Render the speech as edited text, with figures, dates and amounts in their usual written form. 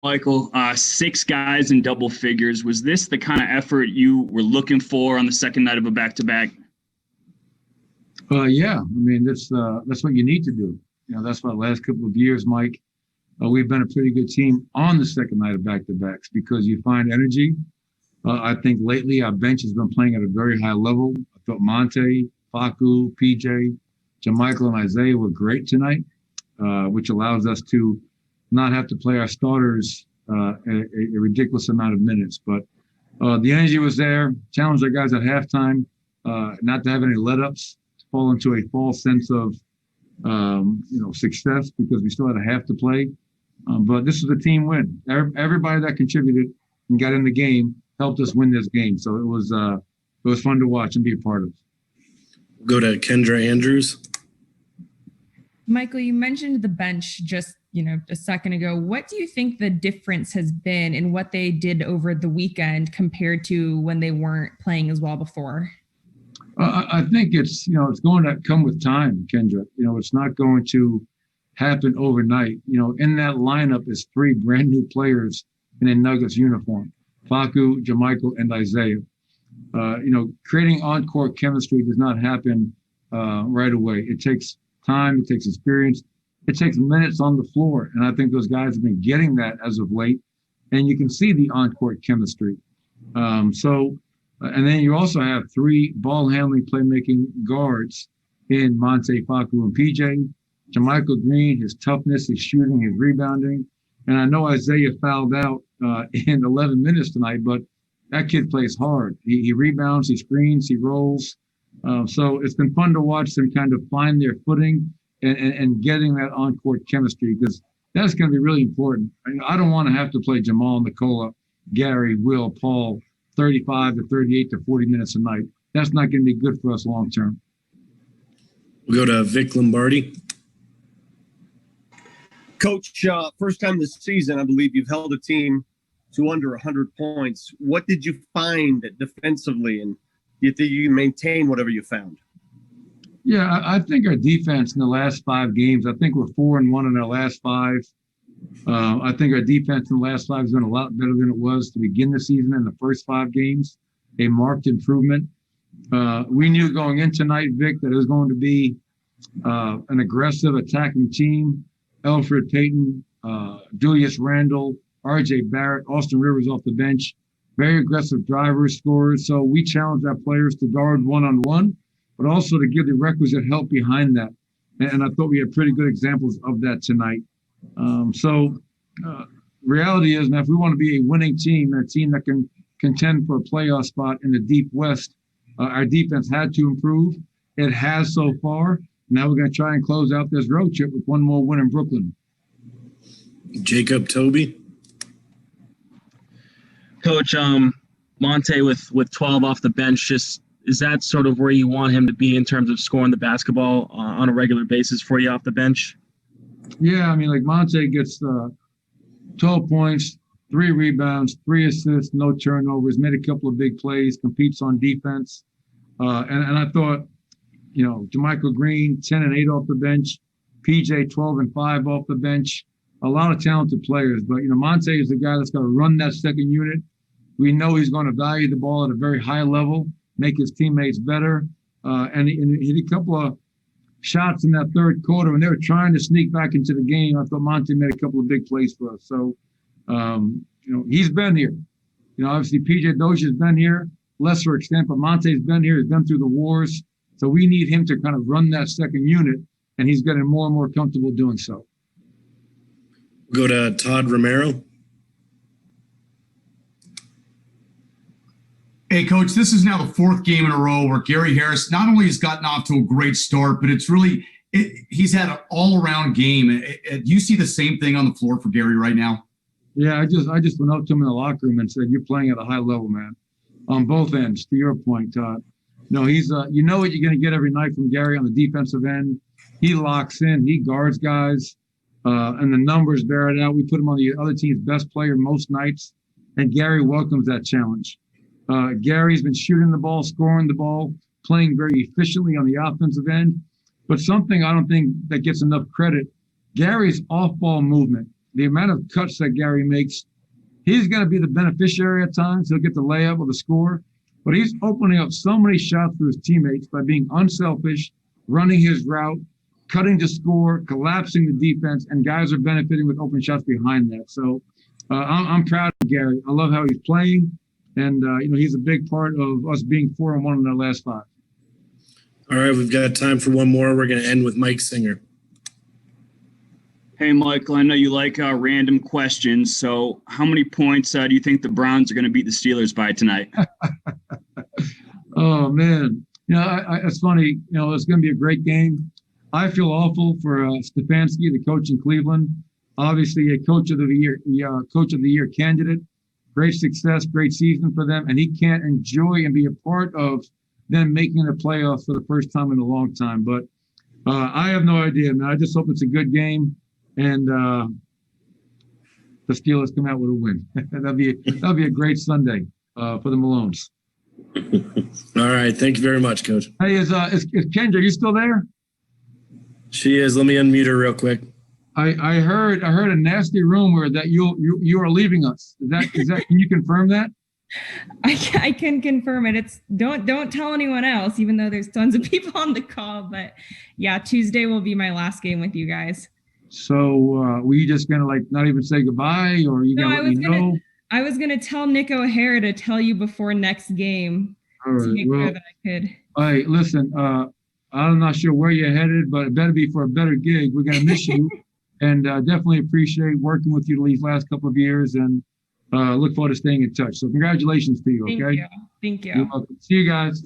Michael, six guys in double figures. Was this the kind of effort you were looking for on the second night of a back-to-back? Yeah. I mean, that's what you need to do. That's why the last couple of years, Mike, we've been a pretty good team on the second night of back-to-backs because you find energy. I think lately our bench has been playing at a very high level. I thought Monte, Facu, PJ, JaMychal, and Isaiah were great tonight, which allows us to not have to play our starters a ridiculous amount of minutes. But the energy was there, challenged our guys at halftime not to have any let-ups, to fall into a false sense of success because we still had a half to play. But this was a team win. Everybody that contributed and got in the game helped us win this game. So it was fun to watch and be a part of. Go to Kendra Andrews. Michael, you mentioned the bench just a second ago. What do you think the difference has been in what they did over the weekend compared to when they weren't playing as well before? I think it's going to come with time, Kendra. It's not going to happen overnight. In that lineup is three brand new players in a Nuggets uniform: Facu, JaMychal, and Isaiah. Creating on-court chemistry does not happen right away. It takes time. It takes experience. It takes minutes on the floor. And I think those guys have been getting that as of late. And you can see the on-court chemistry. And then you also have three ball-handling, playmaking guards in Monte, Facu, and PJ. JaMychal Green, his toughness, his shooting, his rebounding. And I know Isaiah fouled out in 11 minutes tonight, but that kid plays hard. He rebounds, he screens, he rolls. So it's been fun to watch them kind of find their footing and getting that on-court chemistry, because that's going to be really important. I don't want to have to play Jamal, Nikola, Gary, Will, Paul 35 to 38 to 40 minutes a night. That's not going to be good for us long term. We'll go to Vic Lombardi. Coach, first time this season, I believe you've held a team to under 100 points. What did you find defensively, and do you think you can maintain whatever you found? Yeah, I think our defense in the last 5 games, I think we're 4-1 in our last 5. I think our defense in the last 5 has been a lot better than it was to begin the season in the first 5 games, a marked improvement. We knew going in tonight, Vic, that it was going to be an aggressive attacking team. Elfrid Payton, Julius Randle, R.J. Barrett, Austin Rivers off the bench, very aggressive drivers, scorers. So we challenged our players to guard one-on-one, but also to give the requisite help behind that. And I thought we had pretty good examples of that tonight. Reality is, man, if we want to be a winning team, a team that can contend for a playoff spot in the Deep West, our defense had to improve. It has so far. Now we're going to try and close out this road trip with one more win in Brooklyn. Jacob Toby. Coach, Monte with 12 off the bench, is that sort of where you want him to be in terms of scoring the basketball on a regular basis for you off the bench? Yeah, I mean, like Monte gets 12 points, 3 rebounds, 3 assists, no turnovers, made a couple of big plays, competes on defense. And I thought, JaMychal Green, 10 and 8 off the bench, PJ 12 and 5 off the bench. A lot of talented players, but Monte is the guy that's got to run that second unit. We know he's going to value the ball at a very high level, make his teammates better, and he hit a couple of shots in that third quarter when they were trying to sneak back into the game. I thought Monte made a couple of big plays for us. So, he's been here. Obviously PJ Dozier has been here, lesser extent, but Monte's been here. He's been through the wars. So we need him to kind of run that second unit, and he's getting more and more comfortable doing so. Go to Todd Romero. Hey, Coach, this is now the 4th game in a row where Gary Harris not only has gotten off to a great start, but he's had an all-around game. Do you see the same thing on the floor for Gary right now? Yeah, I just went up to him in the locker room and said, "You're playing at a high level, man, on both ends." To your point, Todd. No, he's what you're going to get every night from Gary on the defensive end. He locks in, he guards guys, and the numbers bear it out. We put him on the other team's best player most nights, and Gary welcomes that challenge. Gary's been shooting the ball, scoring the ball, playing very efficiently on the offensive end. But something I don't think that gets enough credit, Gary's off-ball movement. the amount of cuts that Gary makes, he's going to be the beneficiary at times. He'll get the layup or the score, but he's opening up so many shots for his teammates by being unselfish, running his route, cutting to score, collapsing the defense, and guys are benefiting with open shots behind that. So I'm proud of Gary. I love how he's playing, and he's a big part of us being 4-1 in our last 5. All right, we've got time for one more. We're going to end with Mike Singer. Hey, Michael, I know you like random questions. So how many points do you think the Browns are going to beat the Steelers by tonight? Oh, man. It's funny. It's going to be a great game. I feel awful for Stefanski, the coach in Cleveland. Obviously, a coach of the year candidate. Great success, great season for them, and he can't enjoy and be a part of them making the playoffs for the first time in a long time. But I have no idea, man. I just hope it's a good game, and the Steelers come out with a win. that'll be a great Sunday for the Malones. All right, thank you very much, Coach. Hey, is Kendra, are you still there? She is. Let me unmute her real quick. I heard a nasty rumor that you are leaving us. Is that? Can you confirm that? I can confirm it. It's don't tell anyone else, even though there's tons of people on the call. But yeah, Tuesday will be my last game with you guys. So were you just gonna not even say goodbye, or you gonna let me know? I was gonna tell Nick O'Hara to tell you before next game to make sure that I could. All right, listen. I'm not sure where you're headed, but it better be for a better gig. We're gonna miss you, and definitely appreciate working with you these last couple of years, and look forward to staying in touch. So congratulations to you. Okay. Thank you. You're welcome. See you guys.